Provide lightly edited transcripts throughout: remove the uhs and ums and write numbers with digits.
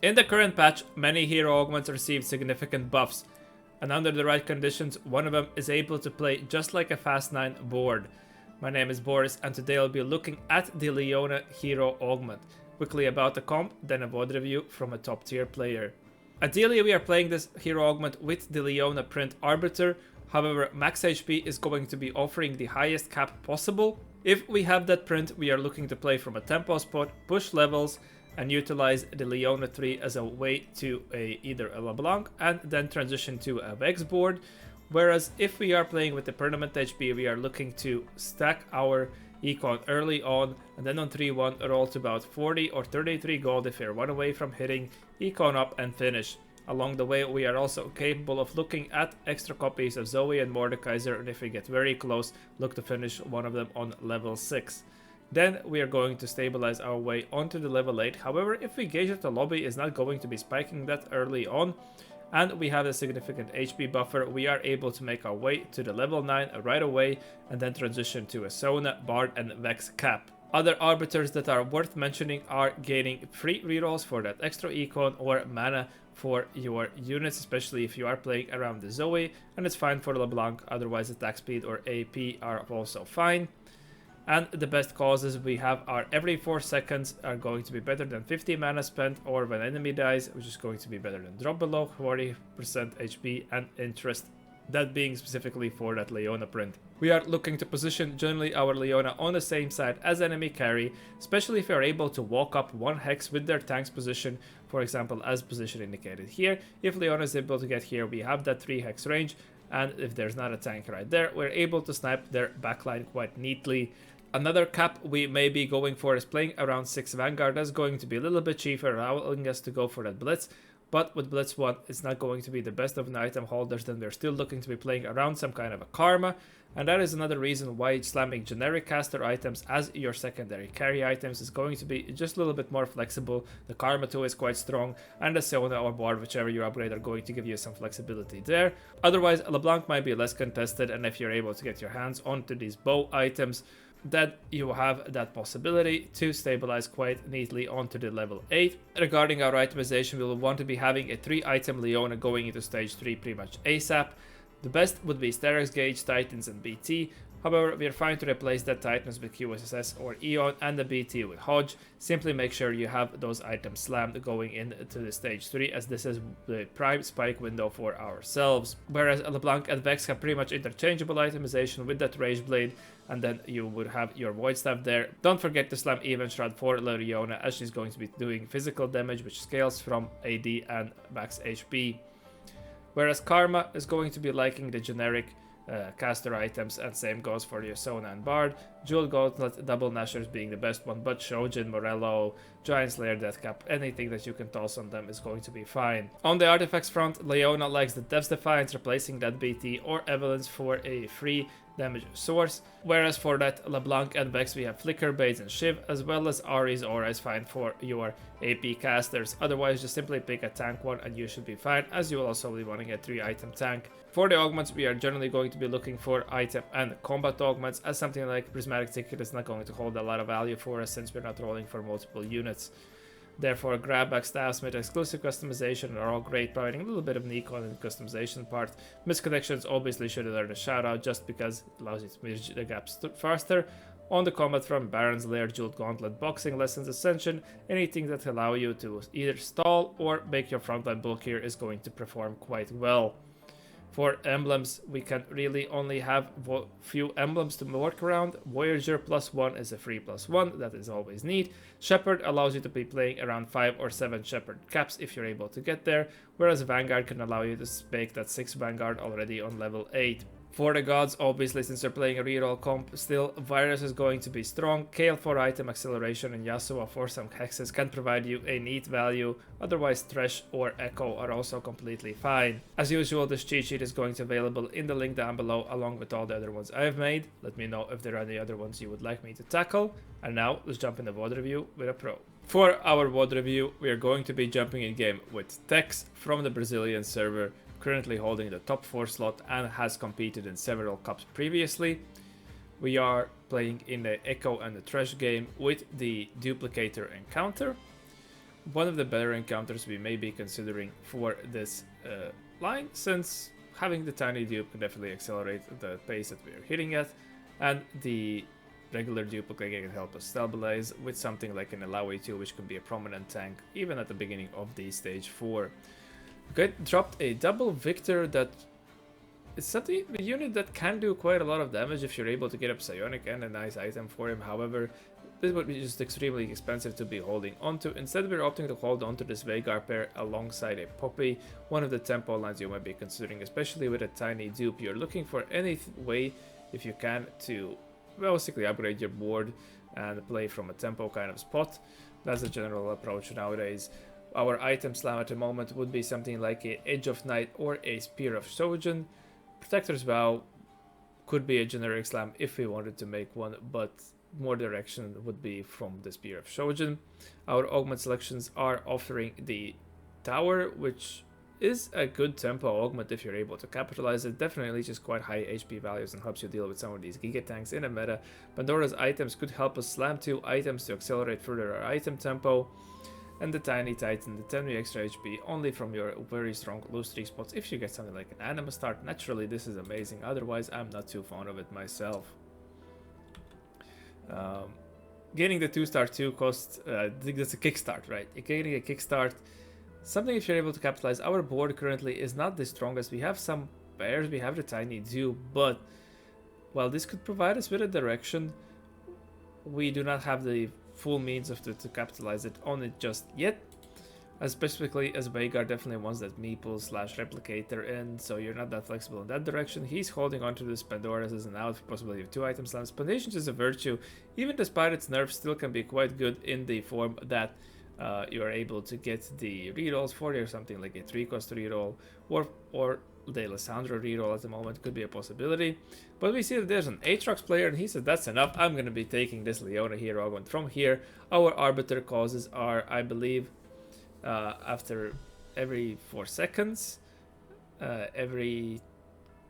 In the current patch, many hero augments received significant buffs, and under the right conditions, one of them is able to play just like a Fast 9 board. My name is Boris, and today I'll be looking at the Leona hero augment. Quickly about the comp, then a VOD review from a top tier player. Ideally, we are playing this hero augment with the Leona print Arbiter. However, max HP is going to be offering the highest cap possible. If we have that print, we are looking to play from a tempo spot, push levels, and utilize the Leona 3 as a way to either a LeBlanc and then transition to a Vex board. Whereas if we are playing with the permanent HP, we are looking to stack our econ early on and then on 3-1 roll to about 40 or 33 gold if you're one away from hitting econ up and finish. Along the way, we are also capable of looking at extra copies of Zoe and Mordekaiser, and if we get very close, look to finish one of them on level 6. Then we are going to stabilize our way onto the level 8. However, if we gauge that the lobby is not going to be spiking that early on, and we have a significant HP buffer, we are able to make our way to the level 9 right away, and then transition to a Sona, Bard, and Vex cap. Other arbiters that are worth mentioning are gaining free rerolls for that extra econ or mana for your units, especially if you are playing around the Zoe, and it's fine for LeBlanc, otherwise attack speed or AP are also fine. And the best causes we have are every 4 seconds are going to be better than 50 mana spent, or when enemy dies, which is going to be better than drop below, 40% HP, and interest. That being specifically for that Leona print. We are looking to position generally our Leona on the same side as enemy carry, especially if you are able to walk up one hex with their tank's position, for example as position indicated here. If Leona is able to get here, we have that 3 hex range, and if there's not a tank right there, we're able to snipe their backline quite neatly. Another cap we may be going for is playing around 6 Vanguard. That's going to be a little bit cheaper, allowing us to go for that Blitz. But with Blitz 1, it's not going to be the best of the item holders, then we're still looking to be playing around some kind of a Karma. And that is another reason why slamming generic caster items as your secondary carry items is going to be just a little bit more flexible. The Karma 2 is quite strong, and the Sona or Bard, whichever you upgrade, are going to give you some flexibility there. Otherwise, LeBlanc might be less contested, and if you're able to get your hands onto these bow items, that you have that possibility to stabilize quite neatly onto the level 8. Regarding our itemization, we will want to be having a 3 item Leona going into stage 3 pretty much ASAP. The best would be Sterak's Gauge, Titans, and BT. However, we are fine to replace that Titans with QSS or Eon and the BT with Hodge. Simply make sure you have those items slammed going into the stage 3, as this is the prime spike window for ourselves. Whereas LeBlanc and Vex have pretty much interchangeable itemization with that Rage Blade, and then you would have your Void Staff there. Don't forget to slam Even Shroud for Leona, as she's going to be doing physical damage, which scales from AD and max HP. Whereas Karma is going to be liking the generic caster items, and same goes for your Sona and Bard. Jewel Gauntlet, Double Nashers being the best one, but Shojin, Morello, Giant Slayer, Deathcap, anything that you can toss on them is going to be fine. On the artifacts front, Leona likes the Death's Defiance, replacing that BT or Evelyn's for a free damage source, whereas for that LeBlanc and Vex we have Flicker, Bates, and Shiv, as well as Ari's Aura is fine for your AP casters. Otherwise, just simply pick a tank one and you should be fine, as you will also be wanting a 3 item tank. For the augments, we are generally going to be looking for item and combat augments, as something like Prismatic Ticket is not going to hold a lot of value for us since we're not rolling for multiple units. Therefore, Grabback, Staffsmith, exclusive customization are all great, providing a little bit of an econ in the customization part. Misconnections obviously should earn a shout out just because it allows you to bridge the gaps faster. On the combat front, Baron's Lair, Jeweled Gauntlet, Boxing Lessons, Ascension, anything that allow you to either stall or make your frontline bulkier is going to perform quite well. For emblems, we can really only have few emblems to work around. Voyager +1 is a free +1, that is always neat. Shepherd allows you to be playing around 5 or 7 Shepherd caps if you're able to get there, whereas Vanguard can allow you to make that 6 Vanguard already on level 8. For the gods, obviously, since they're playing a reroll comp, still Virus is going to be strong. Kale for item acceleration and Yasuo for some hexes can provide you a neat value. Otherwise, Thresh or Echo are also completely fine. As usual, this cheat sheet is going to be available in the link down below, along with all the other ones I've made. Let me know if there are any other ones you would like me to tackle. And now, let's jump in the VOD review with a pro. For our VOD review, we are going to be jumping in game with Tex from the Brazilian server, currently holding the top 4 slot and has competed in several cups previously. We are playing in the Echo and the Thresh game with the Duplicator encounter. one of the better encounters we may be considering for this line, since having the tiny dupe can definitely accelerate the pace that we're hitting at, and the regular duplicate can help us stabilize with something like an Alawi 2, which can be a prominent tank even at the beginning of the stage 4. Okay, dropped a double Victor that is something, a unit that can do quite a lot of damage if you're able to get up Psionic and a nice item for him. However, this would be just extremely expensive to be holding onto. Instead, we're opting to hold onto this Veigar pair alongside a Poppy, one of the tempo lines you might be considering, especially with a tiny dupe. You're looking for any way, if you can, to basically upgrade your board and play from a tempo kind of spot. That's the general approach nowadays. Our item slam at the moment would be something like a Edge of Night or a Spear of Shojin. Protector's Vow could be a generic slam if we wanted to make one, but more direction would be from the Spear of Shojin. Our augment selections are offering the Tower, which is a good tempo augment if you're able to capitalize it. Definitely just quite high HP values and helps you deal with some of these Giga tanks in a meta. Pandora's items could help us slam 2 items to accelerate further our item tempo. And the Tiny Titan, the 10 extra HP only from your very strong loose 3 spots. If you get something like an Anima start, naturally this is amazing. Otherwise, I'm not too fond of it myself. Getting the 2-star 2 costs, I think that's a kickstart, right? Getting a kickstart, something if you're able to capitalize. Our board currently is not the strongest. We have some bears, we have the Tiny Dew, but while this could provide us with a direction, we do not have the full means of to capitalize it on it just yet. Specifically as Veigar definitely wants that meeple slash replicator in, so you're not that flexible in that direction. He's holding onto this Pandora's as an out, possibility of 2 item slams. Spontaneous is a virtue, even despite its nerfs, still can be quite good in the form that you are able to get the rerolls for it, or something like a 3-cost reroll, or the Alessandro reroll at the moment could be a possibility. But we see that there's an Aatrox player, and he said that's enough, I'm going to be taking this Leona hero augment from here. Our Arbiter causes are, I believe, after every 4 seconds, every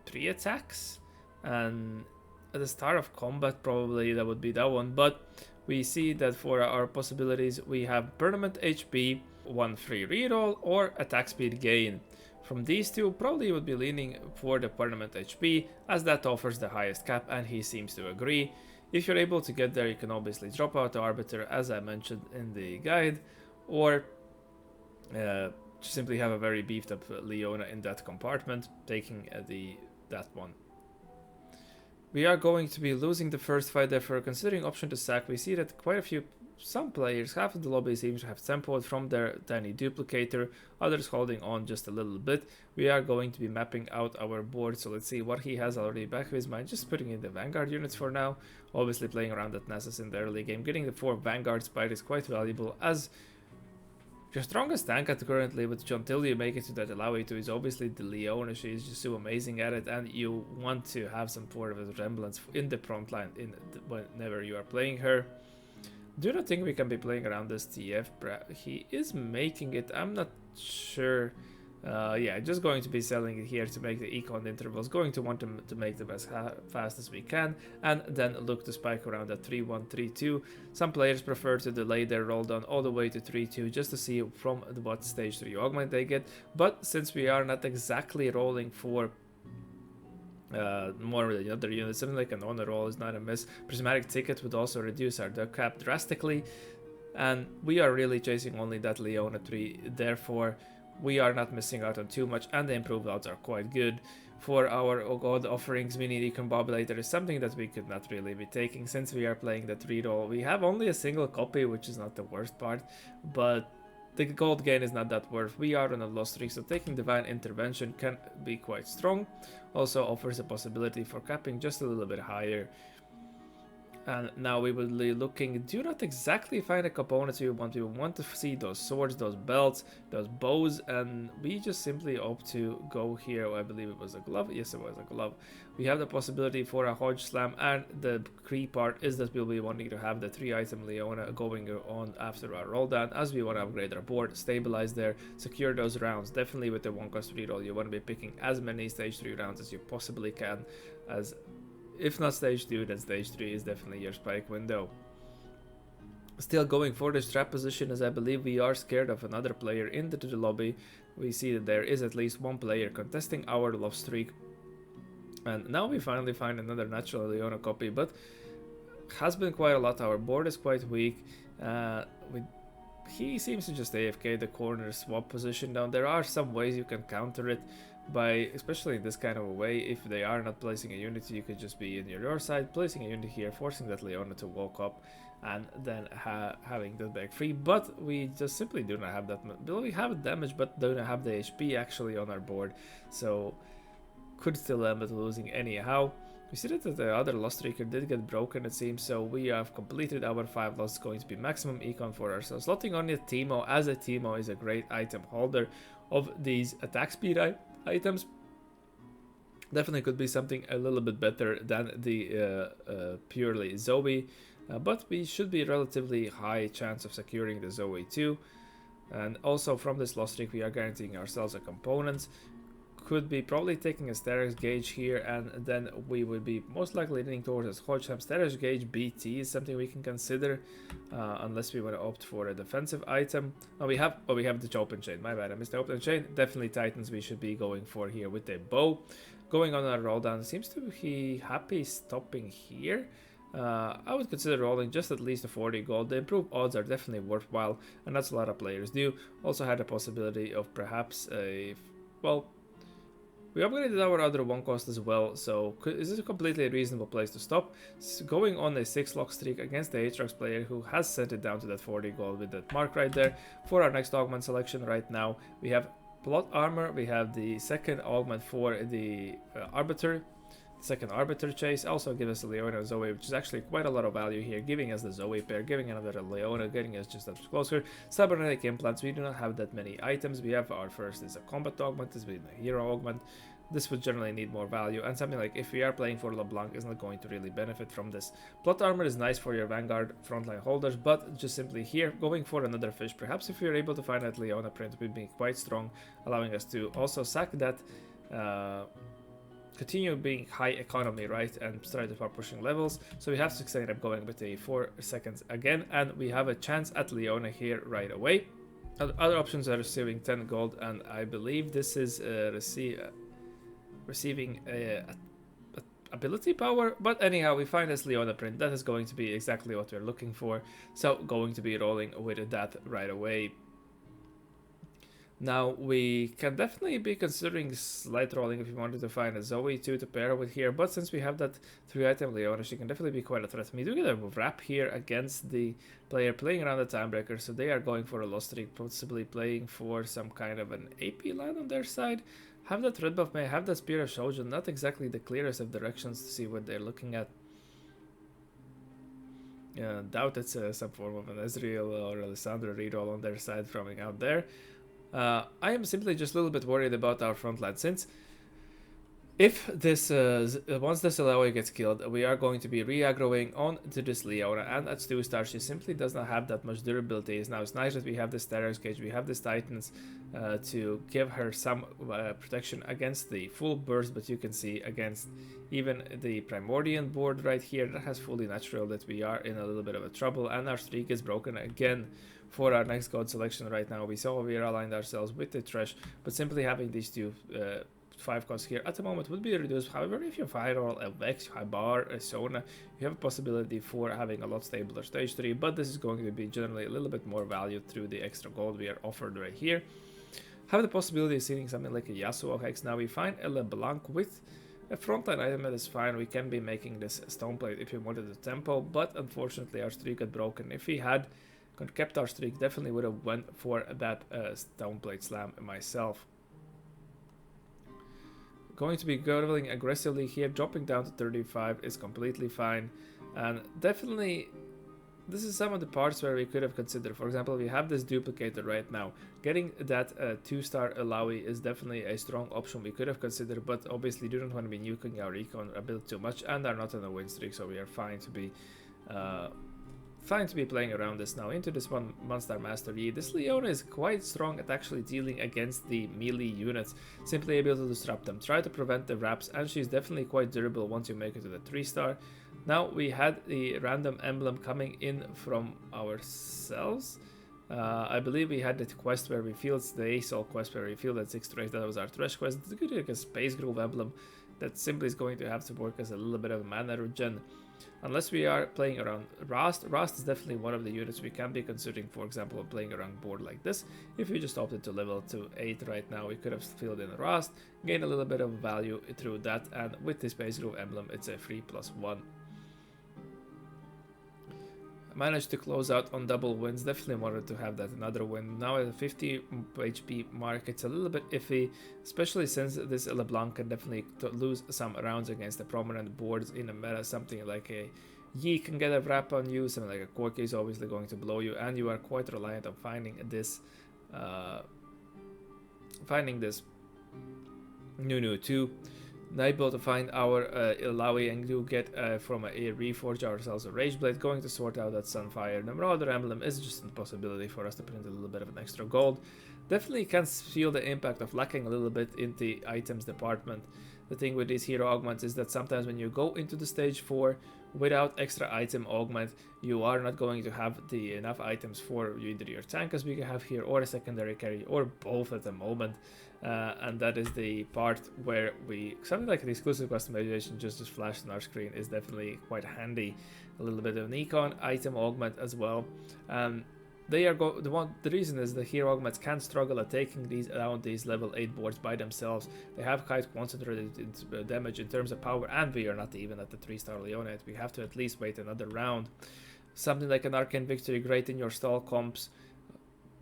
3 attacks, and at the start of combat probably that would be that one. But we see that for our possibilities we have permanent HP, 1 free reroll, or attack speed gain. From these two, probably would be leaning for the permanent HP, as that offers the highest cap, and he seems to agree. If you're able to get there, you can obviously drop out the Arbiter, as I mentioned in the guide, or simply have a very beefed up Leona in that compartment, taking that one. We are going to be losing the first fight, therefore considering option to sack. We see that quite a few, some players, half of the lobby seems to have tempoed from their tiny duplicator, others holding on just a little bit. We are going to be mapping out our board, so let's see what he has already back of his mind. Just putting in the Vanguard units for now, obviously playing around at Nessus in the early game. Getting the 4 Vanguard Spite is quite valuable, as your strongest tank at currently, with until you make it to that Alawi 2, is obviously the Leona. She's just so amazing at it, and you want to have some sort of a resemblance in the front line whenever you are playing her. Do not think we can be playing around this TF. He is making it, I'm not sure. Yeah, just going to be selling it here to make the econ intervals. Going to want to make them as fast as we can, and then look to spike around at 3-1, 3-2. Some players prefer to delay their roll down all the way to 3-2 just to see from what stage 3 augment they get. But since we are not exactly rolling for more than the other units, something like an honor roll is not a miss. Prismatic Ticket would also reduce our duck cap drastically, and we are really chasing only that Leona 3, therefore we are not missing out on too much, and the improved odds are quite good. For our god offerings, mini recombobulator is something that we could not really be taking since we are playing the 3-roll. We have only a single copy, which is not the worst part, but the gold gain is not that worth. We are on a loss streak, so taking Divine Intervention can be quite strong. Also offers a possibility for capping just a little bit higher. And now we will be looking, do not exactly find a components we want. We want to see those swords, those belts, those bows, and we just simply opt to go here. I believe it was a glove. Yes, it was a glove. We have the possibility for a Hodge Slam, and the key part is that we'll be wanting to have the 3-item Leona going on after our roll down, as we want to upgrade our board, stabilize there, secure those rounds. Definitely with the 1-cost reroll, you want to be picking as many stage 3 rounds as you possibly can, as if not stage 2, then stage 3 is definitely your spike window. Still going for this trap position, as I believe we are scared of another player into the lobby. We see that there is at least one player contesting our love streak. And now we finally find another natural Leona copy, but has been quite a lot. Our board is quite weak. He seems to just AFK the corner swap position down. There are some ways you can counter it by, especially in this kind of a way, if they are not placing a unit, you could just be in your side, placing a unit here, forcing that Leona to walk up, and then having that back free. But we just simply do not have that much. We have damage, but don't have the HP actually on our board, so could still end up losing anyhow. We see that the other loss streaker did get broken, it seems, so we have completed our 5 losses, going to be maximum econ for ourselves. Slotting on the Teemo, as a Teemo is a great item holder of these attack speed items. Definitely could be something a little bit better than the purely Zoe, but we should be relatively high chance of securing the Zoe too. And also from this loss streak we are guaranteeing ourselves a component. Could be probably taking a Sterak's Gauge here, and then we would be most likely leaning towards a Hodgeham. Sterak's Gauge BT is something we can consider, unless we want to opt for a defensive item. Oh, we have the open chain. My bad, I missed the open chain. Definitely Titans we should be going for here with a bow. Going on a roll down, seems to be happy stopping here. I would consider rolling just at least a 40 gold. The improved odds are definitely worthwhile, and that's a lot of players do. Also had a possibility of perhaps a, well, we upgraded our other 1 cost as well, so is this a completely reasonable place to stop? Going on a 6 lock streak against the Aatrox player who has sent it down to that 40 gold with that mark right there. For our next augment selection right now, we have plot armor, we have the second augment for the arbiter. Second arbiter chase also give us a Leona Zoe, which is actually quite a lot of value here, giving us the Zoe pair, giving another Leona, getting us just up closer. Cybernetic implants, we do not have that many items. We have our first is a combat augment, this is a hero augment. This would generally need more value, and something like if we are playing for LeBlanc is not going to really benefit from this. Plot armor is nice for your Vanguard frontline holders, but just simply here going for another fish. Perhaps if we are able to find that Leona print would be quite strong, allowing us to also sack that, continue being high economy, right, and try to start pushing levels. So we have to end up going with a 4 seconds again, and we have a chance at Leona here right away. Other options are receiving 10 gold, and I believe this is receiving ability power, but anyhow we find this Leona print. That is going to be exactly what we're looking for, so going to be rolling with that right away. Now we can definitely be considering slight rolling if we wanted to find a Zoe 2 to pair with here, but since we have that 3 item Leona, she can definitely be quite a threat. We do get a wrap here against the player playing around the timebreaker, so they are going for a loss streak, possibly playing for some kind of an AP line on their side. Have that red buff, may have that Spear of Shoujo, not exactly the clearest of directions to see what they're looking at. Doubt it's some form of an Ezreal or Alessandro reroll on their side from out there. I am simply just a little bit worried about our front line, since if this once this Leona gets killed, we are going to be re-aggroing on to this Leona, and at 2-star she simply does not have that much durability. Now it's nice that we have this Sterak's Gauge, we have this Titans to give her some protection against the full burst, but you can see against even the Primordian board right here, that has fully natural that we are in a little bit of a trouble, and our streak is broken again. For our next god selection right now, we saw we are aligned ourselves with the trash, but simply having these two 5 costs here at the moment would be reduced. However, if you firewall a Vex, a Bar, a Sona, you have a possibility for having a lot stabler stage 3, but this is going to be generally a little bit more valued through the extra gold we are offered right here. Have the possibility of seeing something like a Yasuo Hex. Now we find a LeBlanc with a frontline item that is fine. We can be making this stone plate if we wanted the tempo, but unfortunately our streak got broken. If we had kept our streak, definitely would have went for that stone plate slam myself. Going to be going aggressively here, dropping down to 35 is completely fine, and definitely this is some of the parts where we could have considered. For example, we have this duplicator right now. Getting that 2-star Alawi is definitely a strong option we could have considered, but obviously do not want to be nuking our recon a bit too much, and are not on a win streak, so we are fine to be playing around this now. Into this 1-star Master Yi. This Leona is quite strong at actually dealing against the melee units, simply able to disrupt them, try to prevent the wraps, and she's definitely quite durable once you make it to the 3-star. Now we had the random emblem coming in from ourselves. I believe we had the quest where we feel the ASOL quest where we feel that 6 trace. That was our Thresh quest. It's good like a Space Groove emblem that simply is going to have to work as a little bit of a mana regen. Unless we are playing around Rast. Rast is definitely one of the units we can be considering, for example, playing around board like this. If we just opted to level to 8 right now, we could have filled in Rast, gain a little bit of value through that, and with the Space Groove emblem, it's a 3+1. Managed to close out on double wins. Definitely wanted to have that another win. Now at the 50 HP mark, it's a little bit iffy, especially since this LeBlanc can definitely lose some rounds against the prominent boards in a meta. Something like a Yi can get a wrap on you, something like a Corki is obviously going to blow you, and you are quite reliant on finding this Nunu too. Able to find our Ilawi and do get from a reforge ourselves a Rage Blade, going to sort out that Sunfire. The Marauder emblem is just a possibility for us to print a little bit of an extra gold. Definitely can feel the impact of lacking a little bit in the items department. The thing with these hero augments is that sometimes when you go into the stage 4 without extra item augment, you are not going to have the enough items for either your tank as we have here, or a secondary carry, or both at the moment. And that is the part where something like the exclusive customization just flashed on our screen is definitely quite handy. A little bit of an econ item augment as well. The reason is the hero augments can struggle at taking these level 8 boards by themselves. They have quite concentrated damage in terms of power, and we are not even at the 3-star Leona yet. We have to at least wait another round. Something like an Arcane Victory, great in your stall comps.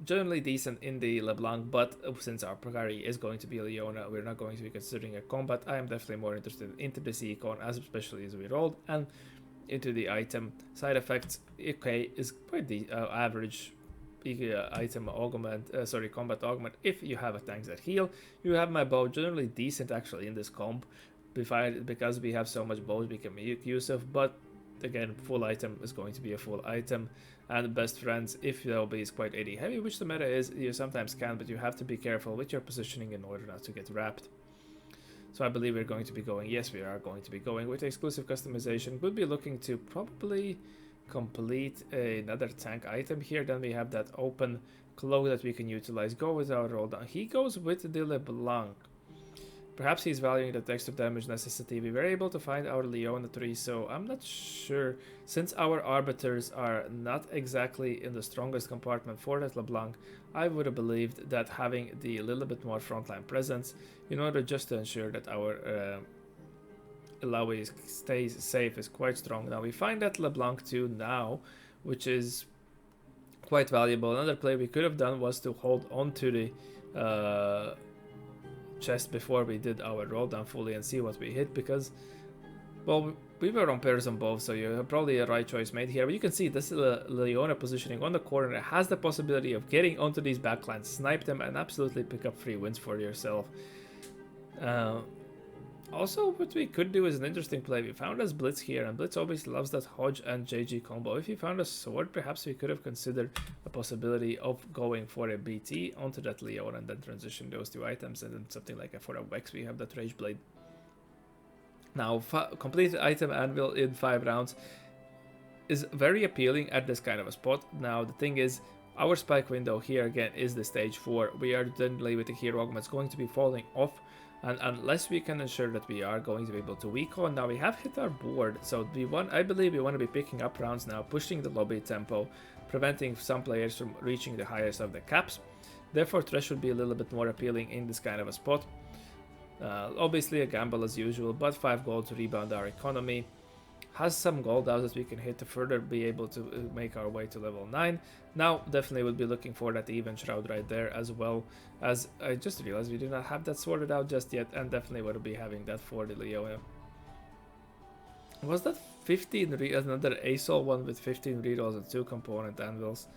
Generally decent in the LeBlanc, but since our carry is going to be Leona, we're not going to be considering a combat. I am definitely more interested into this econ, especially as we rolled, and into the item side effects. Okay, is quite the average item augment, combat augment. If you have a tanks that heal, you have my bow, generally decent actually in this comp, because we have so much bows we can make use of. But again, full item is going to be a full item. And best friends, if your LB is quite AD heavy, which the meta is, you sometimes can, but you have to be careful with your positioning in order not to get wrapped. So I believe we're going to be going, yes, we are going to be going with exclusive customization. We'll be looking to probably complete another tank item here. Then we have that open cloak that we can utilize. Go with our roll down. He goes with the LeBlanc. Perhaps he's valuing the extra damage necessity. We were able to find our Leona tree, so I'm not sure. Since our arbiters are not exactly in the strongest compartment for that LeBlanc, I would have believed that having the little bit more frontline presence in order just to ensure that our Ilawi stays safe is quite strong. Now we find that LeBlanc too now, which is quite valuable. Another play we could have done was to hold on to the chest before we did our roll down fully and see what we hit, because well, we were on pairs on both, so you have probably a right choice made here. But you can see this Leona positioning on the corner has the possibility of getting onto these backlines, snipe them, and absolutely pick up free wins for yourself. Also, what we could do is an interesting play. We found us Blitz here, and Blitz obviously loves that Hodge and JG combo. If we found a sword, perhaps we could have considered a possibility of going for a BT onto that Leona and then transition those two items, and then something like for a Vex we have that Rage Blade. Now, complete item anvil in 5 rounds is very appealing at this kind of a spot. Now, the thing is, our spike window here again is the stage 4. We are generally with the hero augments going to be falling off. And unless we can ensure that we are going to be able to weaken, now we have hit our board, so I believe we want to be picking up rounds now, pushing the lobby tempo, preventing some players from reaching the highest of the caps. Therefore, Thresh would be a little bit more appealing in this kind of a spot. Obviously a gamble as usual, but 5 gold to rebound our economy. Has some gold out that we can hit to further be able to make our way to level 9. Now definitely will be looking for that even shroud right there, as well as I just realized we do not have that sorted out just yet, and definitely will be having that for the Leona. Was that 15 another ASOL one with 15 rerolls and 2 component anvils?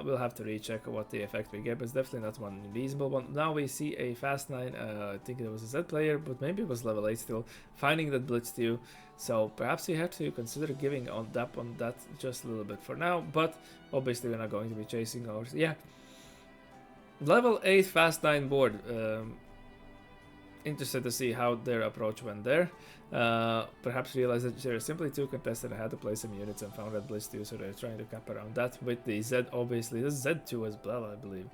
We'll have to recheck what the effect we get, but it's definitely not one reasonable one. Now we see a fast 9, I think it was a Z player, but maybe it was level 8 still, finding that Blitz too. So perhaps we have to consider giving on that just a little bit for now, but obviously we're not going to be chasing ours. Yeah, level 8 fast 9 board. interested to see how their approach went there. Perhaps realized that they're simply too contested and had to play some units and found that Blitz too, so they're trying to cap around that with the Z, obviously. This Z2 as well, I believe.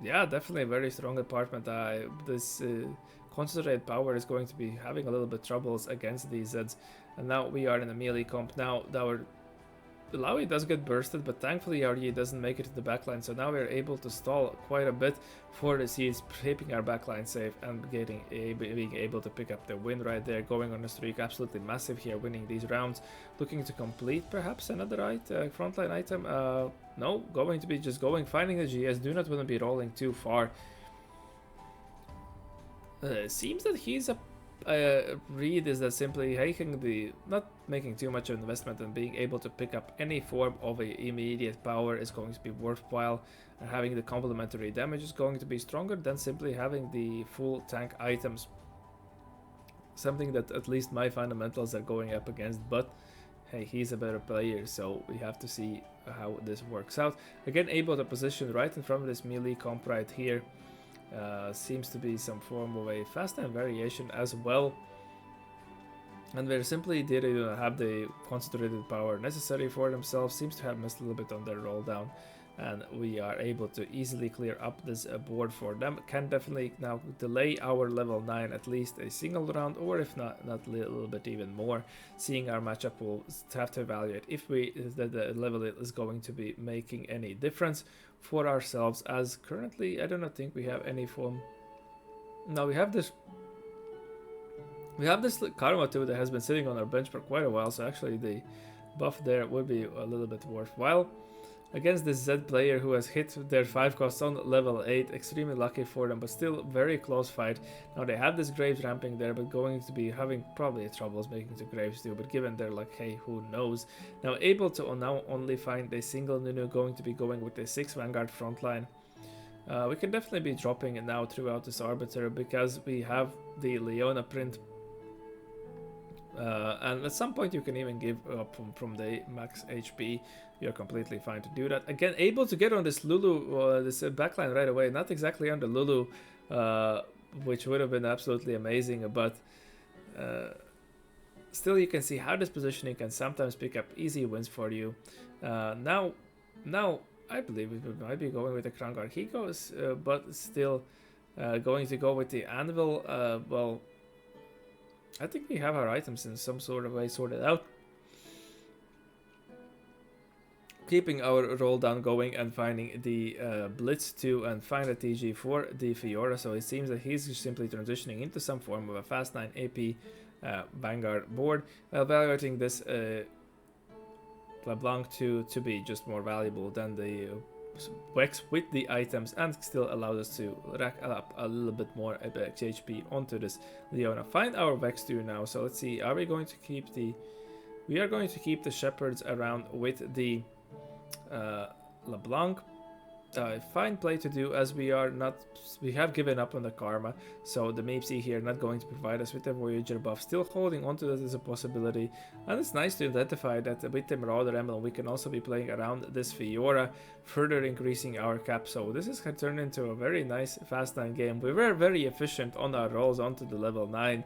Yeah, definitely a very strong apartment. This concentrated power is going to be having a little bit troubles against these Zeds. And now we are in a melee comp. Now our Laui does get bursted, but thankfully our Yi doesn't make it to the backline, so now we're able to stall quite a bit for the Seeds, keeping our backline safe and being able to pick up the win right there, going on a streak. Absolutely massive here, winning these rounds. Looking to complete perhaps another frontline item. No, going to be just finding the GS. Do not want to be rolling too far. Seems that he's read is that simply not making too much of an investment and being able to pick up any form of a immediate power is going to be worthwhile, and having the complementary damage is going to be stronger than simply having the full tank items. Something that at least my fundamentals are going up against, but hey, he's a better player, so we have to see how this works out. Again, able to position right in front of this melee comp right here. Seems to be some form of a fast time variation as well, and they simply didn't have the concentrated power necessary for themselves. Seems to have missed a little bit on their roll down, and we are able to easily clear up this board for them. Can definitely now delay our level 9 at least a single round, or if not a little bit even more. Seeing our matchup, we'll have to evaluate if the level is going to be making any difference for ourselves, as currently I do not think we have any form. Now we have this Karma too that has been sitting on our bench for quite a while, so actually the buff there would be a little bit worthwhile against this Z player who has hit their 5 costs on level 8. Extremely lucky for them, but still very close fight. Now they have this Graves ramping there, but going to be having probably troubles making the Graves too, but given they're like, hey, who knows. Now able to now only find a single Nunu, going to be going with a 6 Vanguard frontline. We can definitely be dropping it now throughout this Arbiter because we have the Leona print. And at some point you can even give up from the max HP. You're completely fine to do that. Again, able to get on this Lulu, this backline right away. Not exactly on the Lulu, which would have been absolutely amazing, but still you can see how this positioning can sometimes pick up easy wins for you. Now I believe we might be going with the Crown Guard. He goes, but still going to go with the Anvil. Well, I think we have our items in some sort of way sorted out. Keeping our roll down going and finding the Blitz 2 and find a TG for the Fiora. So it seems that he's just simply transitioning into some form of a fast 9 AP Vanguard board, evaluating this LeBlanc to be just more valuable than the Vex with the items, and still allows us to rack up a little bit more HP onto this Leona. Find our Vex 2 now, so let's see, are we going to keep the... We are going to keep the Shepherds around with the LeBlanc. Fine play to do, as we have given up on the Karma, so the Meepsy here not going to provide us with the Voyager buff. Still holding on to that as a possibility, and it's nice to identify that with the Marauder Emblem we can also be playing around this Fiora, further increasing our cap. So this has turned into a very nice fast 9 game. We were very efficient on our rolls onto the level 9.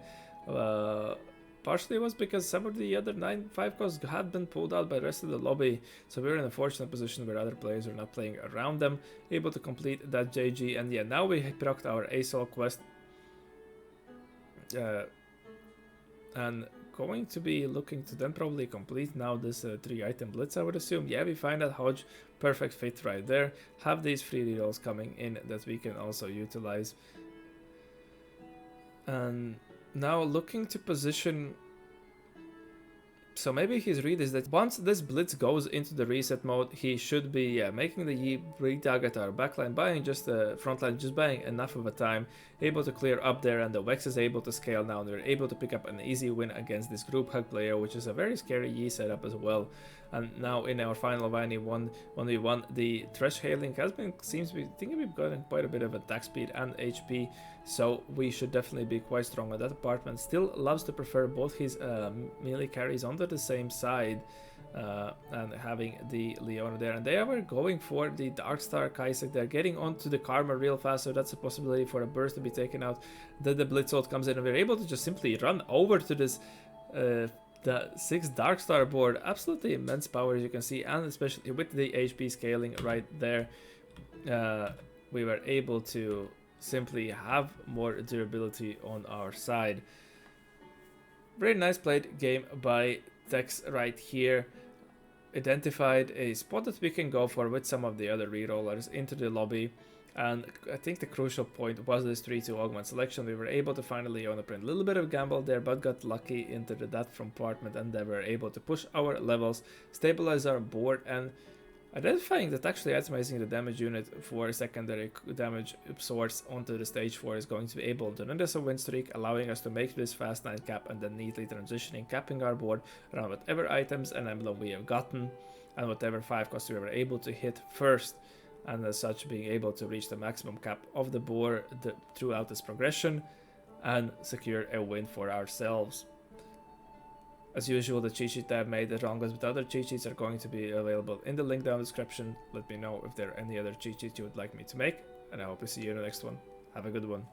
Partially was because some of the other 9-5 costs had been pulled out by the rest of the lobby, so we were in a fortunate position where other players are not playing around them, able to complete that JG. And yeah, now we procced our ASOL quest, and going to be looking to then probably complete now this 3-item blitz, I would assume. Yeah, we find that Hodge, perfect fit right there. Have these free rerolls coming in that we can also utilize. And now looking to position, so maybe his read is that once this blitz goes into the reset mode, he should be making the Yi re-target our backline, buying just the frontline, just buying enough of a time, able to clear up there, and the Vex is able to scale now, and we're able to pick up an easy win against this group hug player, which is a very scary Yi setup as well. And now in our final 1v1, the Thresh Hailing seems to be, I think we've gotten quite a bit of attack speed and HP, so we should definitely be quite strong on that apartment. Still loves to prefer both his melee carries onto the same side, and having the Leona there. And they were going for the Darkstar Kaisek. They're getting onto the Karma real fast, so that's a possibility for a burst to be taken out. Then the Blitz ult comes in, and we're able to just simply run over to this the 6 Darkstar board. Absolutely immense power, as you can see, and especially with the HP scaling right there, we were able to simply have more durability on our side. Very nice played game by Tex right here. Identified a spot that we can go for with some of the other rerollers into the lobby, and I think the crucial point was this 3-2 augment selection. We were able to find a Leona print. A little bit of gamble there, but got lucky into the that from compartment, and they were able to push our levels, stabilize our board, and identifying that actually itemizing the damage unit for a secondary damage source onto the stage 4 is going to be able to end us a win streak, allowing us to make this fast 9 cap and then neatly transitioning, capping our board around whatever items and emblem we have gotten and whatever 5 costs we were able to hit first, and as such being able to reach the maximum cap of the board throughout this progression and secure a win for ourselves. As usual, the cheat sheet that I've made along with other cheat sheets are going to be available in the link down in the description. Let me know if there are any other cheat sheets you would like me to make, and I hope to see you in the next one. Have a good one.